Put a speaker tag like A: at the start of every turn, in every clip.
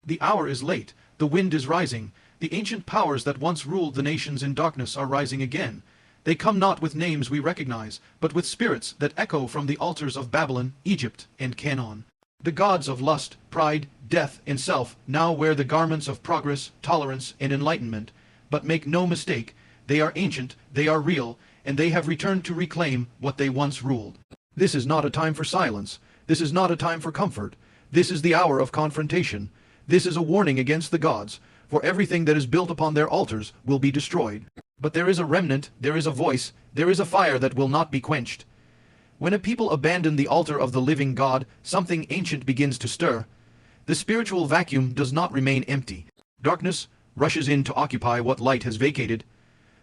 A: The hour is late, the wind is rising, the ancient powers that once ruled the nations in darkness are rising again. They come not with names we recognize, but with spirits that echo from the altars of Babylon, Egypt, and Canaan. The gods of lust, pride, death, and self now wear the garments of progress, tolerance, and enlightenment. But make no mistake, they are ancient, they are real, and they have returned to reclaim what they once ruled. This is not a time for silence. This is not a time for comfort. This is the hour of confrontation. This is a warning against the gods, for everything that is built upon their altars will be destroyed. But there is a remnant, there is a voice, there is a fire that will not be quenched. When a people abandon the altar of the living God, something ancient begins to stir. The spiritual vacuum does not remain empty. Darkness rushes in to occupy what light has vacated.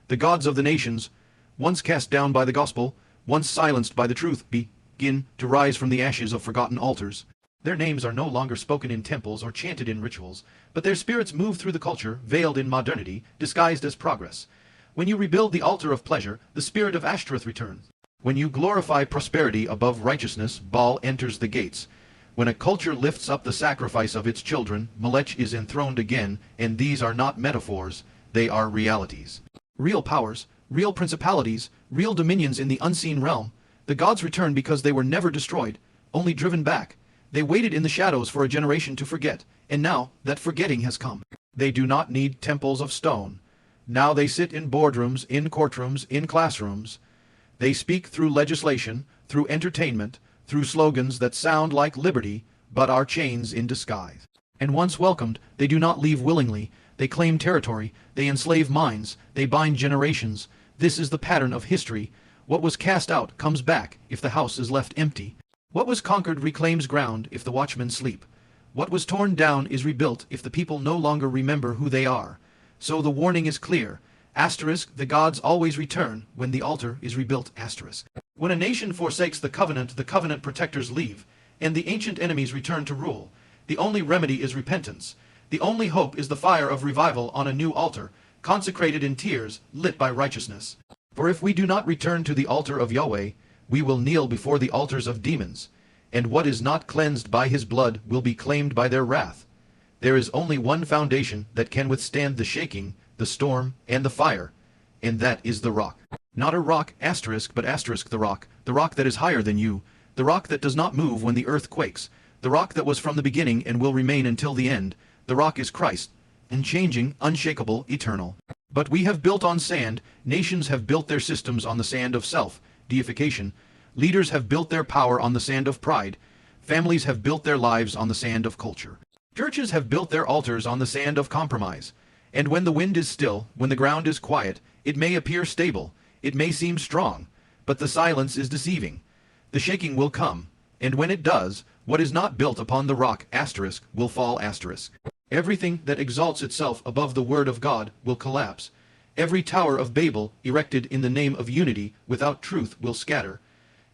A: The gods of the nations, once cast down by the gospel, once silenced by the truth, begin to rise from the ashes of forgotten altars. Their names are no longer spoken in temples or chanted in rituals, but their spirits move through the culture, veiled in modernity, disguised as progress. When you rebuild the altar of pleasure, the spirit of Ashtoreth returns. When you glorify prosperity above righteousness, Baal enters the gates. When a culture lifts up the sacrifice of its children, Melech is enthroned again, and these are not metaphors, they are realities. Real powers, real principalities, real dominions in the unseen realm. The gods return because they were never destroyed, only driven back. They waited in the shadows for a generation to forget, and now that forgetting has come. They do not need temples of stone. Now they sit in boardrooms, in courtrooms, in classrooms. They speak through legislation, through entertainment, through slogans that sound like liberty, but are chains in disguise. And once welcomed, they do not leave willingly. They claim territory, they enslave minds, they bind generations. This is the pattern of history. What was cast out comes back if the house is left empty. What was conquered reclaims ground if the watchmen sleep. What was torn down is rebuilt if the people no longer remember who they are. So the warning is clear. Asterisk, the gods always return when the altar is rebuilt. Asterisk. When a nation forsakes the covenant protectors leave, and the ancient enemies return to rule. The only remedy is repentance. The only hope is the fire of revival on a new altar, consecrated in tears, lit by righteousness. For if we do not return to the altar of Yahweh, we will kneel before the altars of demons, and what is not cleansed by his blood will be claimed by their wrath. There is only one foundation that can withstand the shaking, the storm, and the fire, and that is the rock. Not a rock, asterisk, but asterisk the rock that is higher than you, the rock that does not move when the earth quakes, the rock that was from the beginning and will remain until the end. The rock is Christ, unchanging, unshakable, eternal. But we have built on sand, nations have built their systems on the sand of self, deification, leaders have built their power on the sand of pride, families have built their lives on the sand of culture. Churches have built their altars on the sand of compromise. And when the wind is still, when the ground is quiet, it may appear stable, it may seem strong, but the silence is deceiving. The shaking will come, and when it does, what is not built upon the rock asterisk will fall asterisk. Everything that exalts itself above the word of God will collapse. Every tower of Babel erected in the name of unity without truth will scatter.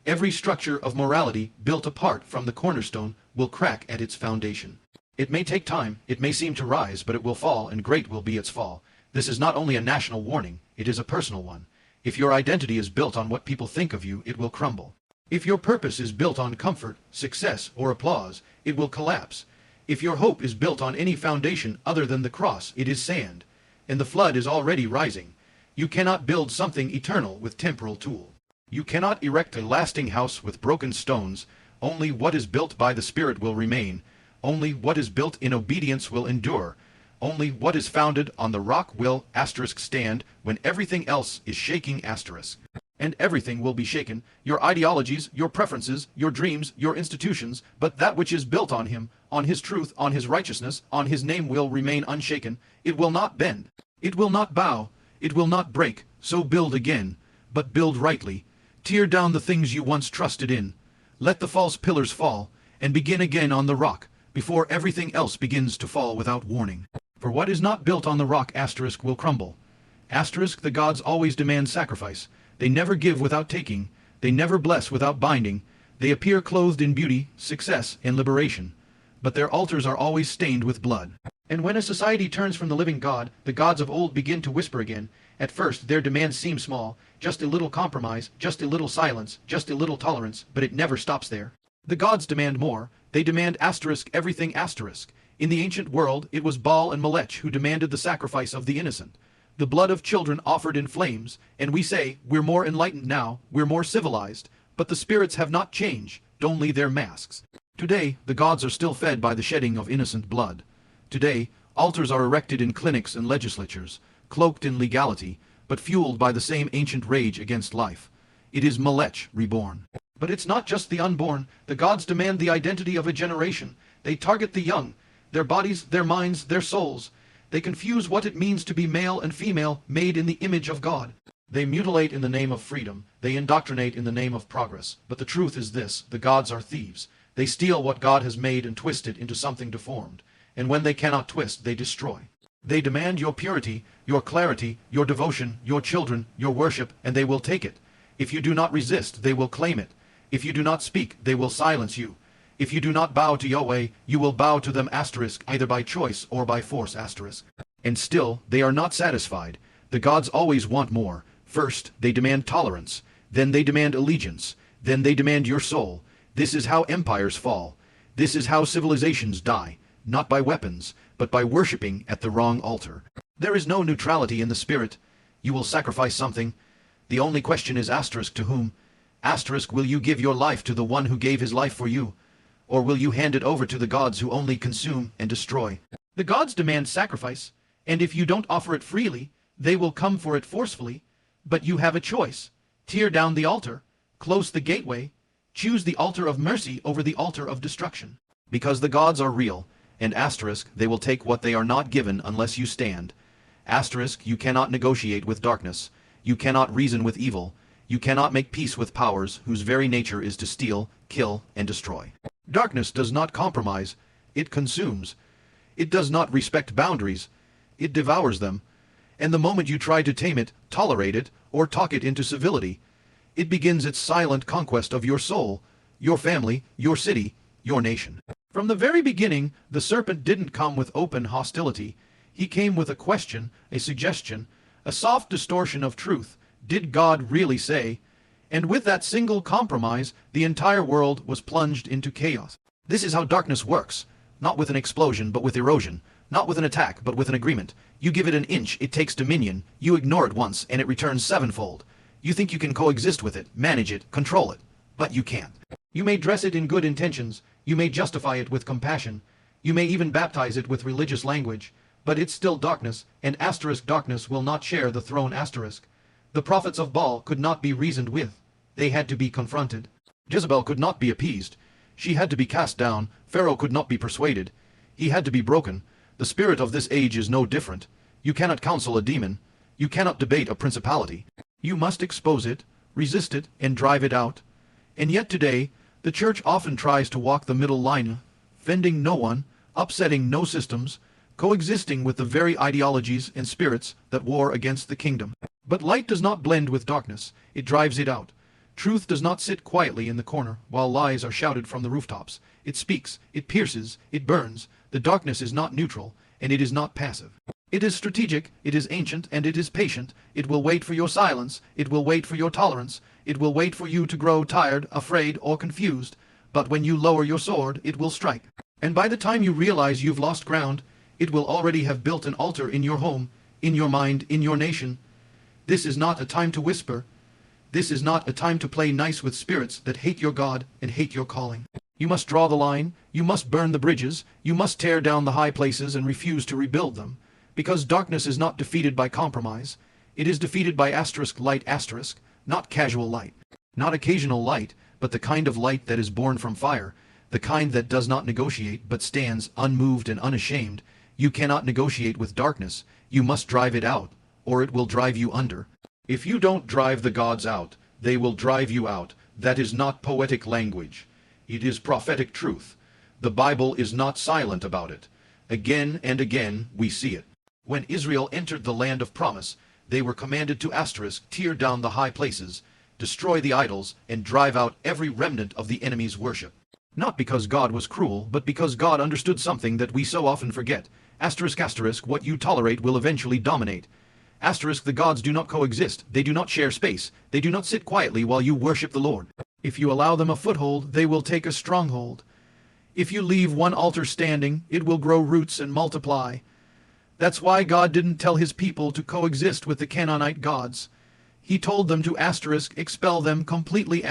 A: Every structure of morality built apart from the cornerstone will crack at its foundation. It may take time, it may seem to rise, but it will fall, and great will be its fall. This is not only a national warning, it is a personal one. If your identity is built on what people think of you, it will crumble. If your purpose is built on comfort, success, or applause, it will collapse. If your hope is built on any foundation other than the cross, it is sand, and the flood is already rising. You cannot build something eternal with temporal tools. You cannot erect a lasting house with broken stones. Only what is built by the Spirit will remain. Only what is built in obedience will endure. Only what is founded on the rock will asterisk stand when everything else is shaking asterisk. And everything will be shaken, your ideologies, your preferences, your dreams, your institutions, but that which is built on him, on his truth, on his righteousness, on his name will remain unshaken. It will not bend. It will not bow. It will not break. So build again, but build rightly. Tear down the things you once trusted in. Let the false pillars fall, and begin again on the rock, before everything else begins to fall without warning. For what is not built on the rock asterisk will crumble. Asterisk, the gods always demand sacrifice. They never give without taking. They never bless without binding. They appear clothed in beauty, success, and liberation. But their altars are always stained with blood. And when a society turns from the living God, the gods of old begin to whisper again. At first their demands seem small, just a little compromise, just a little silence, just a little tolerance, but it never stops there. The gods demand more. They demand asterisk everything asterisk. In the ancient world, it was Baal and Melech who demanded the sacrifice of the innocent. The blood of children offered in flames, and we say, we're more enlightened now, we're more civilized, but the spirits have not changed, only their masks. Today, the gods are still fed by the shedding of innocent blood. Today, altars are erected in clinics and legislatures, cloaked in legality, but fueled by the same ancient rage against life. It is Melech reborn. But it's not just the unborn. The gods demand the identity of a generation. They target the young, their bodies, their minds, their souls. They confuse what it means to be male and female, made in the image of God. They mutilate in the name of freedom. They indoctrinate in the name of progress. But the truth is this: the gods are thieves. They steal what God has made and twist it into something deformed. And when they cannot twist, they destroy. They demand your purity, your clarity, your devotion, your children, your worship, and they will take it. If you do not resist, they will claim it. If you do not speak, they will silence you. If you do not bow to Yahweh, you will bow to them *, either by choice or by force *. And still, they are not satisfied. The gods always want more. First, they demand tolerance. Then they demand allegiance. Then they demand your soul. This is how empires fall. This is how civilizations die. Not by weapons, but by worshipping at the wrong altar. There is no neutrality in the spirit. You will sacrifice something. The only question is * to whom? * will you give your life to the one who gave his life for you? Or will you hand it over to the gods who only consume and destroy? The gods demand sacrifice, and if you don't offer it freely, they will come for it forcefully. But you have a choice. Tear down the altar, close the gateway, choose the altar of mercy over the altar of destruction. Because the gods are real, and * they will take what they are not given unless you stand. * you cannot negotiate with darkness. You cannot reason with evil. You cannot make peace with powers whose very nature is to steal, kill, and destroy. Darkness does not compromise. It consumes. It does not respect boundaries. It devours them. And the moment you try to tame it, tolerate it, or talk it into civility, it begins its silent conquest of your soul, your family, your city, your nation. From the very beginning, the serpent didn't come with open hostility. He came with a question, a suggestion, a soft distortion of truth. Did God really say? And with that single compromise, the entire world was plunged into chaos. This is how darkness works. Not with an explosion, but with erosion. Not with an attack, but with an agreement. You give it an inch, it takes dominion. You ignore it once, and it returns sevenfold. You think you can coexist with it, manage it, control it. But you can't. You may dress it in good intentions. You may justify it with compassion. You may even baptize it with religious language. But it's still darkness, and * darkness will not share the throne *. The prophets of Baal could not be reasoned with. They had to be confronted. Jezebel could not be appeased. She had to be cast down. Pharaoh could not be persuaded. He had to be broken. The spirit of this age is no different. You cannot counsel a demon. You cannot debate a principality. You must expose it, resist it, and drive it out. And yet today, the church often tries to walk the middle line, offending no one, upsetting no systems, coexisting with the very ideologies and spirits that war against the kingdom. But light does not blend with darkness. It drives it out. Truth does not sit quietly in the corner while lies are shouted from the rooftops. It speaks, it pierces, it burns. The darkness is not neutral, and it is not passive. It is strategic, it is ancient, and it is patient. It will wait for your silence. It will wait for your tolerance. It will wait for you to grow tired, afraid, or confused. But when you lower your sword, it will strike. And by the time you realize you've lost ground, it will already have built an altar in your home, in your mind, in your nation. This is not a time to whisper. This is not a time to play nice with spirits that hate your God and hate your calling. You must draw the line. You must burn the bridges. You must tear down the high places and refuse to rebuild them. Because darkness is not defeated by compromise. It is defeated by * light *, not casual light. Not occasional light, but the kind of light that is born from fire. The kind that does not negotiate, but stands unmoved and unashamed. You cannot negotiate with darkness. You must drive it out, or it will drive you under. If you don't drive the gods out, they will drive you out. That is not poetic language. It is prophetic truth. The Bible is not silent about it. Again and again we see it. When Israel entered the land of promise, they were commanded to * tear down the high places, destroy the idols, and drive out every remnant of the enemy's worship. Not because God was cruel, but because God understood something that we so often forget. * what you tolerate will eventually dominate. * the gods do not coexist. They do not share space. They do not sit quietly while you worship the Lord. If you allow them a foothold, they will take a stronghold. If you leave one altar standing, it will grow roots and multiply. That's why God didn't tell his people to coexist with the Canaanite gods. He told them to expel them completely.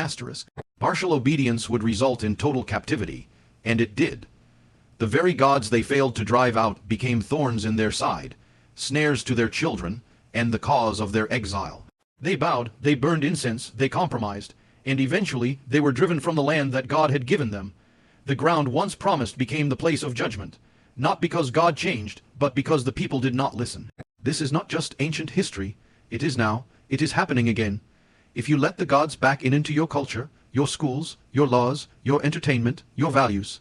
A: Partial obedience would result in total captivity, and it did. The very gods they failed to drive out became thorns in their side, snares to their children, and the cause of their exile. They bowed, they burned incense, they compromised, and eventually they were driven from the land that God had given them. The ground once promised became the place of judgment, not because God changed, but because the people did not listen. This is not just ancient history, it is now, it is happening again. If you let the gods back into your culture, your schools, your laws, your entertainment, your values,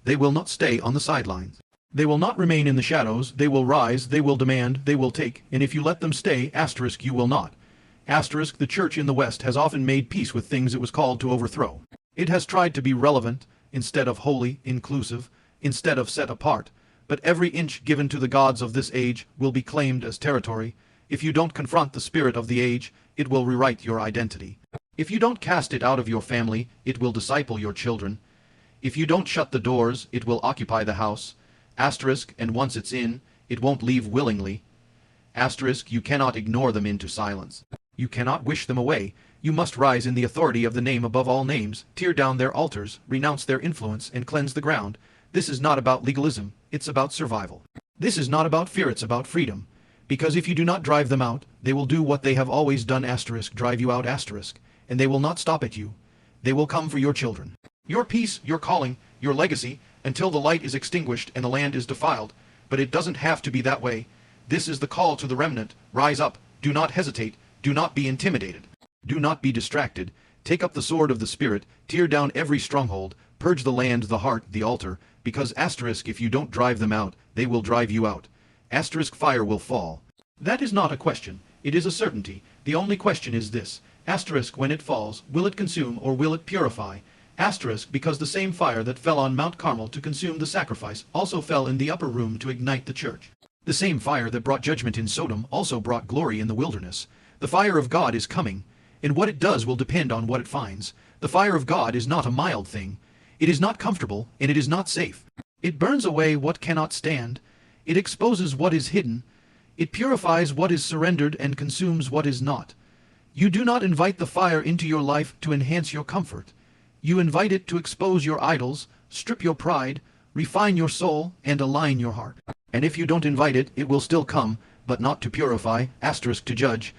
A: they will not stay on the sidelines. They will not remain in the shadows, they will rise, they will demand, they will take, and if you let them stay, you will not. The church in the West has often made peace with things it was called to overthrow. It has tried to be relevant, instead of holy, inclusive, instead of set apart, but every inch given to the gods of this age will be claimed as territory. If you don't confront the spirit of the age, it will rewrite your identity. If you don't cast it out of your family, it will disciple your children. If you don't shut the doors, it will occupy the house. And once it's in, it won't leave willingly. You cannot ignore them into silence. You cannot wish them away. You must rise in the authority of the name above all names, tear down their altars, renounce their influence, and cleanse the ground. This is not about legalism, it's about survival. This is not about fear, it's about freedom. Because if you do not drive them out, they will do what they have always done, drive you out, and they will not stop at you. They will come for your children. Your peace, your calling, your legacy, until the light is extinguished and the land is defiled. But it doesn't have to be that way. This is the call to the remnant. Rise up, do not hesitate, do not be intimidated. Do not be distracted. Take up the sword of the Spirit, tear down every stronghold, purge the land, the heart, the altar, because if you don't drive them out, they will drive you out. Fire will fall. That is not a question, it is a certainty. The only question is this, when it falls, will it consume or will it purify? Because the same fire that fell on Mount Carmel to consume the sacrifice also fell in the upper room to ignite the church. The same fire that brought judgment in Sodom also brought glory in the wilderness. The fire of God is coming, and what it does will depend on what it finds. The fire of God is not a mild thing. It is not comfortable, and it is not safe. It burns away what cannot stand. It exposes what is hidden. It purifies what is surrendered and consumes what is not. You do not invite the fire into your life to enhance your comfort. You invite it to expose your idols, strip your pride, refine your soul, and align your heart. And if you don't invite it, it will still come, but not to purify, to judge.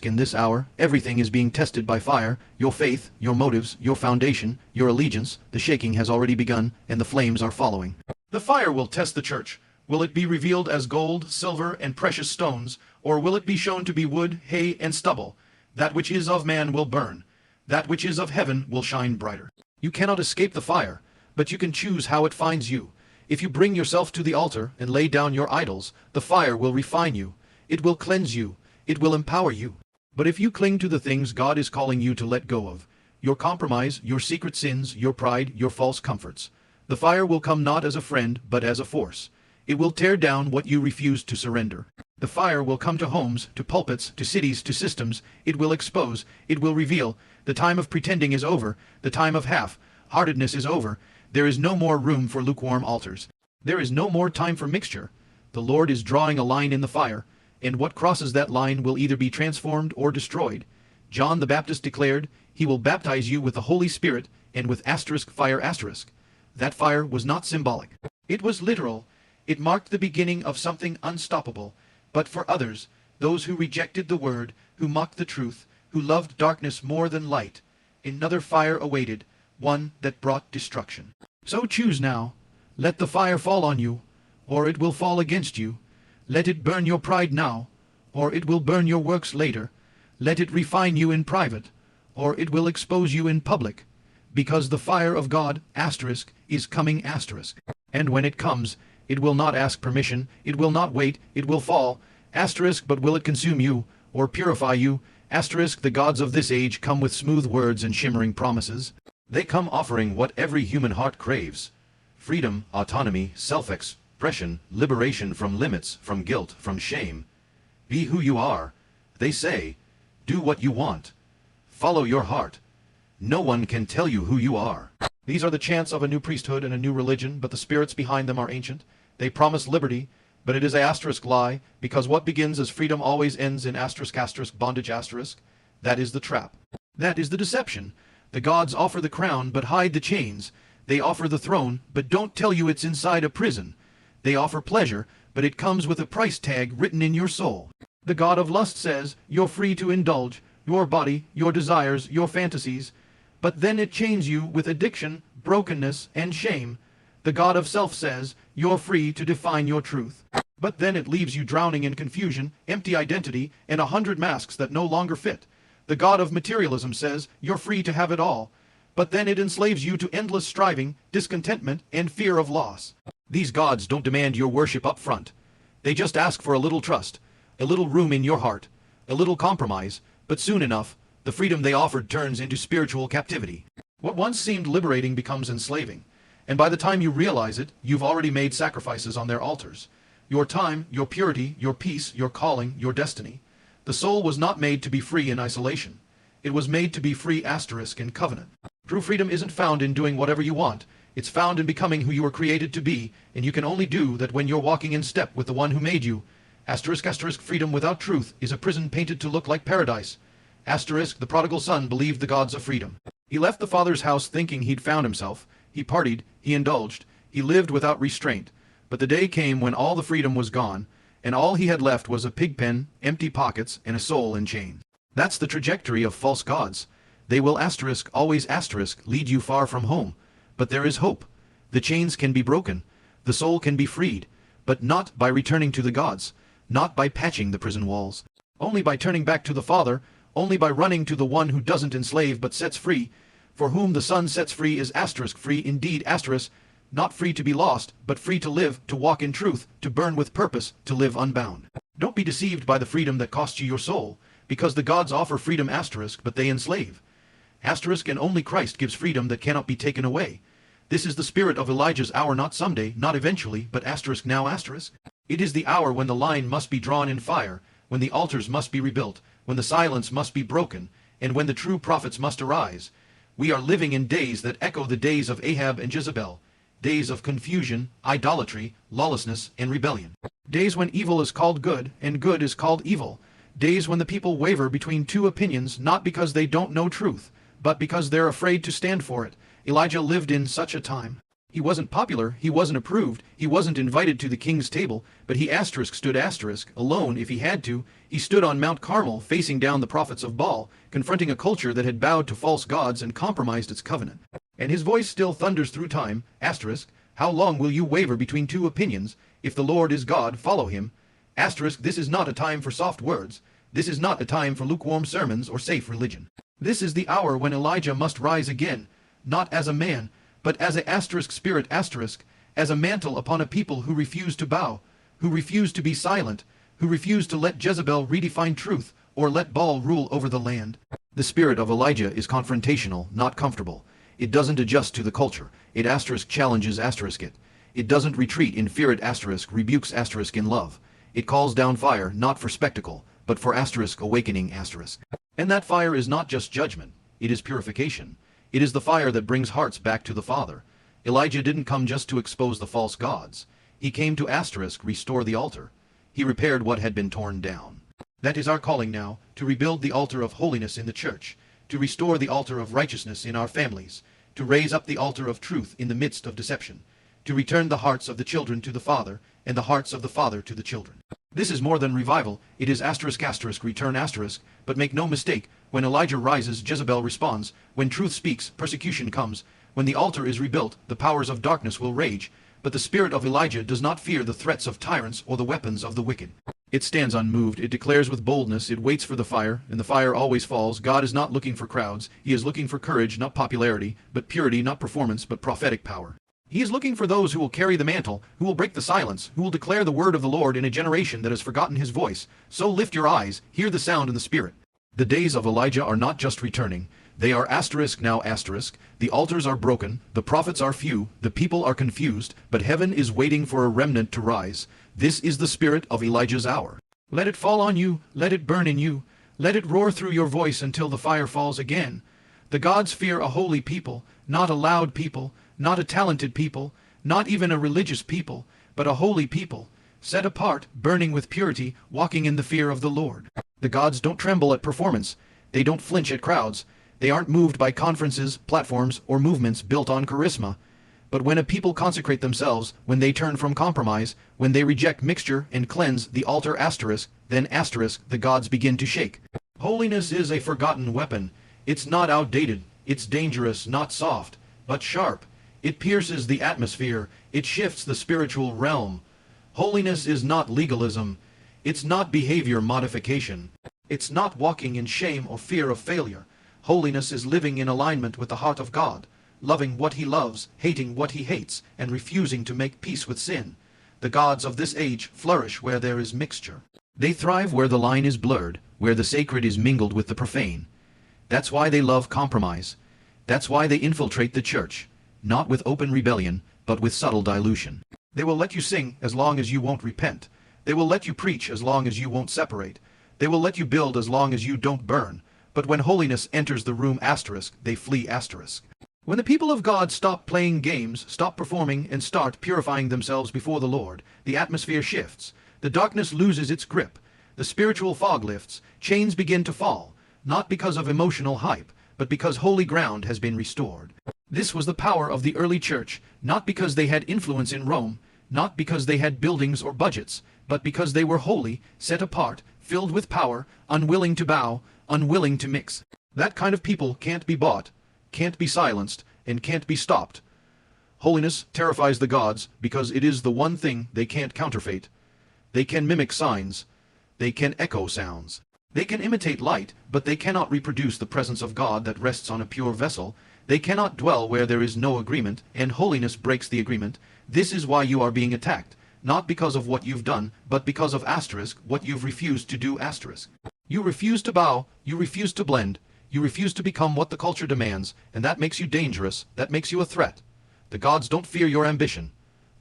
A: In this hour, everything is being tested by fire, your faith, your motives, your foundation, your allegiance. The shaking has already begun, and the flames are following. The fire will test the church. Will it be revealed as gold, silver, and precious stones, or will it be shown to be wood, hay, and stubble? That which is of man will burn. That which is of heaven will shine brighter. You cannot escape the fire, but you can choose how it finds you. If you bring yourself to the altar and lay down your idols, the fire will refine you. It will cleanse you. It will empower you. But if you cling to the things God is calling you to let go of, your compromise, your secret sins, your pride, your false comforts, the fire will come not as a friend, but as a force. It will tear down what you refuse to surrender. The fire will come to homes, to pulpits, to cities, to systems. It will expose. It will reveal. The time of pretending is over. The time of half-heartedness is over. There is no more room for lukewarm altars. There is no more time for mixture. The Lord is drawing a line in the fire, and what crosses that line will either be transformed or destroyed. John the Baptist declared, "He will baptize you with the Holy Spirit and with fire." That fire was not symbolic. It was literal. It marked the beginning of something unstoppable. But for others, those who rejected the word, who mocked the truth, who loved darkness more than light, another fire awaited, one that brought destruction. So choose now. Let the fire fall on you, or it will fall against you. Let it burn your pride now, or it will burn your works later. Let it refine you in private, or it will expose you in public. Because the fire of God, is coming, And when it comes, it will not ask permission, it will not wait, it will fall, but will it consume you, or purify you? The gods of this age come with smooth words and shimmering promises. They come offering what every human heart craves. Freedom, autonomy, self-expression, liberation from limits, from guilt, from shame. Be who you are, they say. Do what you want. Follow your heart. No one can tell you who you are. These are the chants of a new priesthood and a new religion, but the spirits behind them are ancient. They promise liberty, but it is a asterisk lie, because what begins as freedom always ends in asterisk asterisk bondage asterisk. That is the trap. That is the deception. The gods offer the crown, but hide the chains. They offer the throne, but don't tell you it's inside a prison. They offer pleasure, but it comes with a price tag written in your soul. The god of lust says, you're free to indulge your body, your desires, your fantasies, but then it chains you with addiction, brokenness, and shame. The god of self says, you're free to define your truth, but then it leaves you drowning in confusion, empty identity, and 100 masks that no longer fit. The god of materialism says, you're free to have it all, but then it enslaves you to endless striving, discontentment, and fear of loss. These gods don't demand your worship up front. They just ask for a little trust, a little room in your heart, a little compromise, but soon enough, the freedom they offered turns into spiritual captivity. What once seemed liberating becomes enslaving, and by the time you realize it, you've already made sacrifices on their altars. Your time, your purity, your peace, your calling, your destiny. The soul was not made to be free in isolation. It was made to be free asterisk in covenant. True freedom isn't found in doing whatever you want. It's found in becoming who you were created to be, and you can only do that when you're walking in step with the one who made you. Asterisk asterisk freedom without truth is a prison painted to look like paradise. Asterisk the prodigal son believed the gods of freedom. He left the father's house thinking he'd found himself. He partied, he indulged, he lived without restraint. But the day came when all the freedom was gone, and all he had left was a pig pen, empty pockets, and a soul in chains. That's the trajectory of false gods. They will asterisk, always asterisk, lead you far from home. But there is hope. The chains can be broken. The soul can be freed. But not by returning to the gods. Not by patching the prison walls. Only by turning back to the Father. Only by running to the one who doesn't enslave but sets free. For whom the Son sets free is asterisk free indeed asterisk. Not free to be lost, but free to live, to walk in truth, to burn with purpose, to live unbound. Don't be deceived by the freedom that costs you your soul, because the gods offer freedom asterisk, but they enslave. Asterisk and only Christ gives freedom that cannot be taken away. This is the spirit of Elijah's hour, not someday, not eventually, but asterisk now asterisk. It is the hour when the line must be drawn in fire, when the altars must be rebuilt, when the silence must be broken, and when the true prophets must arise. We are living in days that echo the days of Ahab and Jezebel. Days of confusion, idolatry, lawlessness, and rebellion. Days when evil is called good, and good is called evil. Days when the people waver between two opinions, not because they don't know truth, but because they're afraid to stand for it. Elijah lived in such a time. He wasn't popular, he wasn't approved, he wasn't invited to the king's table, but he stood alone if he had to. He stood on Mount Carmel, facing down the prophets of Baal, confronting a culture that had bowed to false gods and compromised its covenant. And his voice still thunders through time, how long will you waver between two opinions? If the Lord is God, follow him. This is not a time for soft words. This is not a time for lukewarm sermons or safe religion. This is the hour when Elijah must rise again, not as a man, but as a spirit as a mantle upon a people who refuse to bow, who refuse to be silent, who refuse to let Jezebel redefine truth, or let Baal rule over the land. The spirit of Elijah is confrontational, not comfortable. It doesn't adjust to the culture. It challenges it. It doesn't retreat in fear. It rebukes in love. It calls down fire, not for spectacle, but for awakening . And that fire is not just judgment. It is purification. It is the fire that brings hearts back to the Father. Elijah didn't come just to expose the false gods. He came to restore the altar. He repaired what had been torn down. That is our calling now, to rebuild the altar of holiness in the church, to restore the altar of righteousness in our families, to raise up the altar of truth in the midst of deception, to return the hearts of the children to the Father, and the hearts of the Father to the children. This is more than revival. It is return . But make no mistake, when Elijah rises, Jezebel responds. When truth speaks, persecution comes. When the altar is rebuilt, the powers of darkness will rage. But the spirit of Elijah does not fear the threats of tyrants or the weapons of the wicked. It stands unmoved, it declares with boldness, it waits for the fire, and the fire always falls. God is not looking for crowds. He is looking for courage, not popularity, but purity, not performance, but prophetic power. He is looking for those who will carry the mantle, who will break the silence, who will declare the word of the Lord in a generation that has forgotten his voice. So lift your eyes, hear the sound in the Spirit. The days of Elijah are not just returning. They are now . The altars are broken, the prophets are few, the people are confused, but heaven is waiting for a remnant to rise. This is the spirit of Elijah's hour. Let it fall on you, let it burn in you, let it roar through your voice until the fire falls again. The gods fear a holy people, not a loud people, not a talented people, not even a religious people, but a holy people, set apart, burning with purity, walking in the fear of the Lord. The gods don't tremble at performance. They don't flinch at crowds. They aren't moved by conferences, platforms, or movements built on charisma. But when a people consecrate themselves, when they turn from compromise, when they reject mixture and cleanse the altar asterisk, then asterisk, the gods begin to shake. Holiness is a forgotten weapon. It's not outdated. It's dangerous, not soft, but sharp. It pierces the atmosphere. It shifts the spiritual realm. Holiness is not legalism. It's not behavior modification. It's not walking in shame or fear of failure. Holiness is living in alignment with the heart of God, loving what he loves, hating what he hates, and refusing to make peace with sin. The gods of this age flourish where there is mixture. They thrive where the line is blurred, where the sacred is mingled with the profane. That's why they love compromise. That's why they infiltrate the church, not with open rebellion, but with subtle dilution. They will let you sing as long as you won't repent. They will let you preach as long as you won't separate. They will let you build as long as you don't burn. But when holiness enters the room asterisk, they flee asterisk. When the people of God stop playing games, stop performing, and start purifying themselves before the Lord, the atmosphere shifts. The darkness loses its grip. The spiritual fog lifts. Chains begin to fall, not because of emotional hype, but because holy ground has been restored. This was the power of the early church, not because they had influence in Rome, not because they had buildings or budgets, but because they were holy, set apart, filled with power, unwilling to bow, unwilling to mix. That kind of people can't be bought, can't be silenced, and can't be stopped. Holiness terrifies the gods because it is the one thing they can't counterfeit. They can mimic signs. They can echo sounds. They can imitate light, but they cannot reproduce the presence of God that rests on a pure vessel. They cannot dwell where there is no agreement, and holiness breaks the agreement. This is why you are being attacked, not because of what you've done, but because of asterisk, what you've refused to do asterisk. You refuse to bow, you refuse to blend, you refuse to become what the culture demands, and that makes you dangerous, that makes you a threat. The gods don't fear your ambition,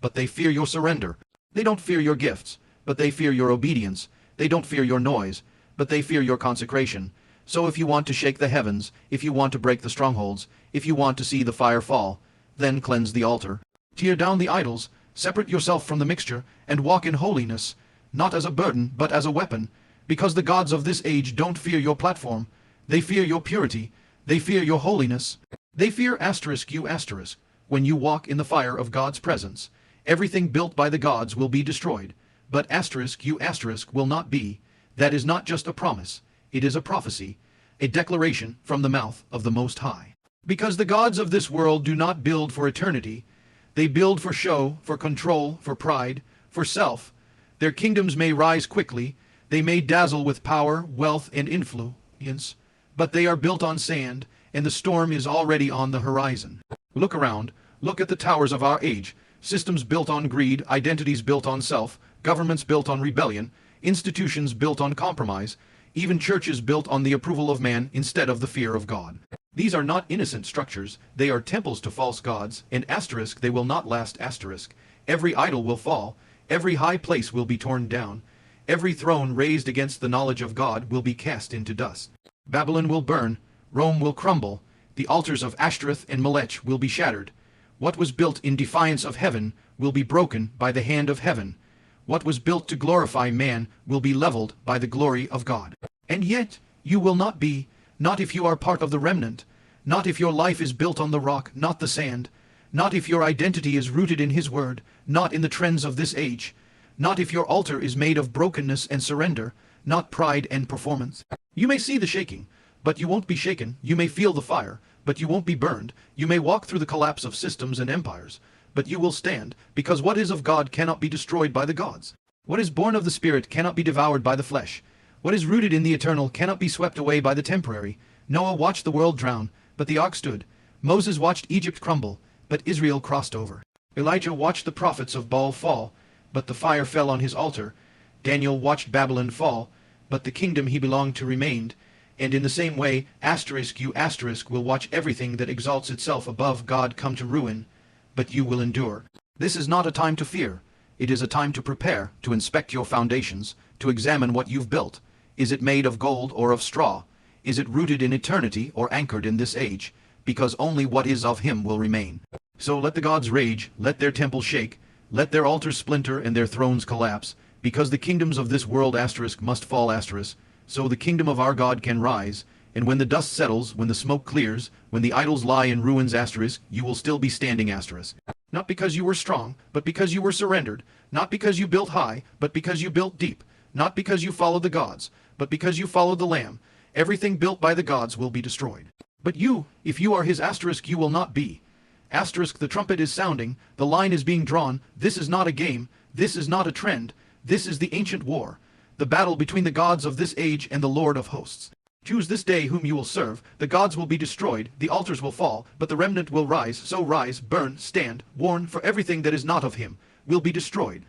A: but they fear your surrender. They don't fear your gifts, but they fear your obedience. They don't fear your noise, but they fear your consecration. So if you want to shake the heavens, if you want to break the strongholds, if you want to see the fire fall, then cleanse the altar. Tear down the idols, separate yourself from the mixture, and walk in holiness, not as a burden, but as a weapon, because the gods of this age don't fear your platform. They fear your purity. They fear your holiness. They fear asterisk you asterisk. When you walk in the fire of God's presence, everything built by the gods will be destroyed, but asterisk you asterisk will not be. That is not just a promise. It is a prophecy, a declaration from the mouth of the Most High. Because the gods of this world do not build for eternity. They build for show, for control, for pride, for self. Their kingdoms may rise quickly. They may dazzle with power, wealth, and influence. But they are built on sand, and the storm is already on the horizon. Look around. Look at the towers of our age. Systems built on greed, identities built on self, governments built on rebellion, institutions built on compromise, even churches built on the approval of man instead of the fear of God. These are not innocent structures. They are temples to false gods, and asterisk they will not last asterisk. Every idol will fall. Every high place will be torn down. Every throne raised against the knowledge of God will be cast into dust. Babylon will burn. Rome will crumble. The altars of Ashtoreth and Molech will be shattered. What was built in defiance of heaven will be broken by the hand of heaven. What was built to glorify man will be leveled by the glory of God. And yet you will not be, not if you are part of the remnant, not if your life is built on the rock, not the sand, not if your identity is rooted in His word, not in the trends of this age, not if your altar is made of brokenness and surrender, not pride and performance. You may see the shaking, but you won't be shaken. You may feel the fire, but you won't be burned. You may walk through the collapse of systems and empires, but you will stand, because what is of God cannot be destroyed by the gods. What is born of the Spirit cannot be devoured by the flesh. What is rooted in the eternal cannot be swept away by the temporary. Noah watched the world drown, but the ark stood. Moses watched Egypt crumble, but Israel crossed over. Elijah watched the prophets of Baal fall, but the fire fell on his altar. Daniel watched Babylon fall, but the kingdom he belonged to remained. And in the same way, asterisk you asterisk will watch everything that exalts itself above God come to ruin, but you will endure. This is not a time to fear. It is a time to prepare, to inspect your foundations, to examine what you've built. Is it made of gold or of straw? Is it rooted in eternity or anchored in this age? Because only what is of him will remain. So let the gods rage, let their temples shake, let their altars splinter and their thrones collapse, because the kingdoms of this world must fall so the kingdom of our God can rise, and when the dust settles, when the smoke clears, when the idols lie in ruins you will still be standing Not because you were strong, but because you were surrendered, not because you built high, but because you built deep, not because you followed the gods, but because you followed the Lamb. Everything built by the gods will be destroyed. But you, if you are his you will not be. The trumpet is sounding, the line is being drawn, this is not a game, this is not a trend, this is the ancient war, the battle between the gods of this age and the Lord of hosts. Choose this day whom you will serve, the gods will be destroyed, the altars will fall, but the remnant will rise, so rise, burn, stand, warn, for everything that is not of him will be destroyed.